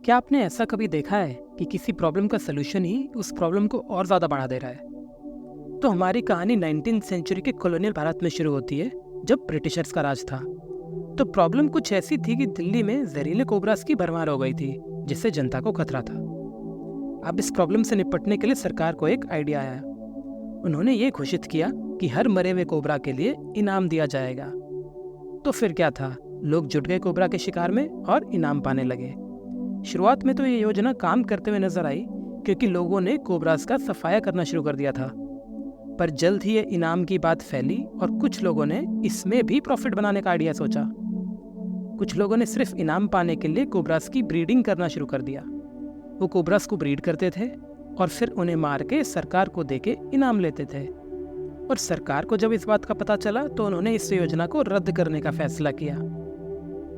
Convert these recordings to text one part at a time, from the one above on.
क्या आपने ऐसा कभी देखा है कि किसी प्रॉब्लम का सलूशन ही उस प्रॉब्लम को और ज़्यादा बढ़ा दे रहा है? तो हमारी कहानी 19वीं सेंचुरी के कॉलोनियल भारत में शुरू होती है, जब ब्रिटिशर्स का राज था। तो प्रॉब्लम कुछ ऐसी थी कि दिल्ली में जहरीले कोबरास की भरमार हो गई थी, जिससे जनता को खतरा था। अब इस प्रॉब्लम से निपटने के लिए सरकार को एक आइडिया आया। उन्होंने ये घोषित किया कि हर मरे हुए कोबरा के लिए इनाम दिया जाएगा। तो फिर क्या था, लोग जुट गए कोबरा के शिकार में और इनाम पाने लगे। शुरुआत में तो ये योजना काम करते हुए नजर आई, क्योंकि लोगों ने कोबरास का सफाया करना शुरू कर दिया था। पर जल्द ही ये इनाम की बात फैली और कुछ लोगों ने इसमें भी प्रॉफिट बनाने का आइडिया सोचा। कुछ लोगों ने सिर्फ इनाम पाने के लिए कोबरास की ब्रीडिंग करना शुरू कर दिया। वो कोबरास को ब्रीड करते थे और फिर उन्हें मार के सरकार को देके इनाम लेते थे। और सरकार को जब इस बात का पता चला तो उन्होंने इस योजना को रद्द करने का फैसला किया।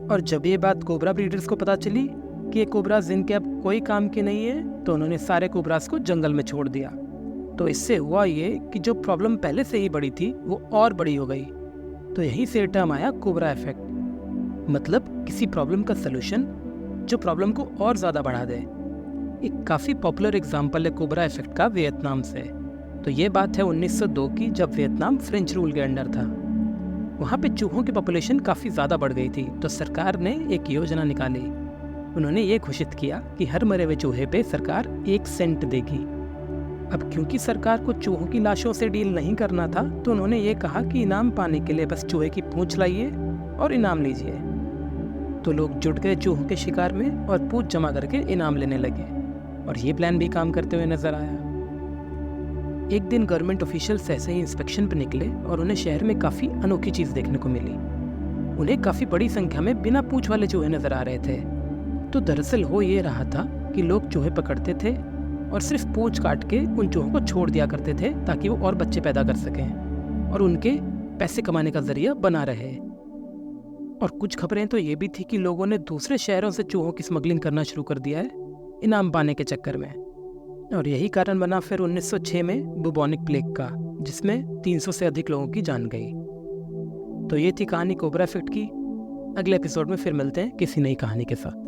और जब ये बात कोबरा ब्रीडर्स को पता चली कि ये कोबरास जिनके अब कोई काम के नहीं है, तो उन्होंने सारे कोबरास को जंगल में छोड़ दिया। तो इससे हुआ ये कि जो प्रॉब्लम पहले से ही बड़ी थी वो और बड़ी हो गई। तो यहीं से टर्म आया कोबरा इफेक्ट, मतलब किसी प्रॉब्लम का सलूशन जो प्रॉब्लम को और ज़्यादा बढ़ा दे। एक काफ़ी पॉपुलर एग्जाम्पल है कोबरा इफेक्ट का वियतनाम से। तो ये बात है 1902 की, जब वियतनाम फ्रेंच रूल के अंडर था। वहाँ पे चूहों की पॉपुलेशन काफ़ी ज़्यादा बढ़ गई थी, तो सरकार ने एक योजना निकाली। उन्होंने ये घोषित किया कि हर मरे हुए चूहे पे सरकार 1 सेंट देगी। अब क्योंकि सरकार को चूहों की लाशों से डील नहीं करना था, तो उन्होंने ये कहा कि इनाम पाने के लिए बस चूहे की पूंछ लाइए और इनाम लीजिए। तो लोग जुट गए चूहों के शिकार में और पूंछ जमा करके इनाम लेने लगे। और ये प्लान भी काम करते हुए नजर आया। एक दिन गवर्नमेंट ऑफिशियल्स ऐसे ही इंस्पेक्शन पर निकले और उन्हें शहर में काफ़ी अनोखी चीज़ देखने को मिली। उन्हें काफ़ी बड़ी संख्या में बिना पूंछ वाले चूहे नजर आ रहे थे। तो दरअसल हो ये रहा था कि लोग चूहे पकड़ते थे और सिर्फ पूंछ काट के उन चूहों को छोड़ दिया करते थे, ताकि वो और बच्चे पैदा कर सकें और उनके पैसे कमाने का जरिया बना रहे। और कुछ खबरें तो ये भी थी कि लोगों ने दूसरे शहरों से चूहों की स्मगलिंग करना शुरू कर दिया है इनाम पाने के चक्कर में। और यही कारण बना फिर 1906 में बुबोनिक प्लेग का, जिसमें 300 से अधिक लोगों की जान गई। तो ये थी कहानी कोबरा इफेक्ट की। अगले एपिसोड में फिर मिलते हैं किसी नई कहानी के साथ।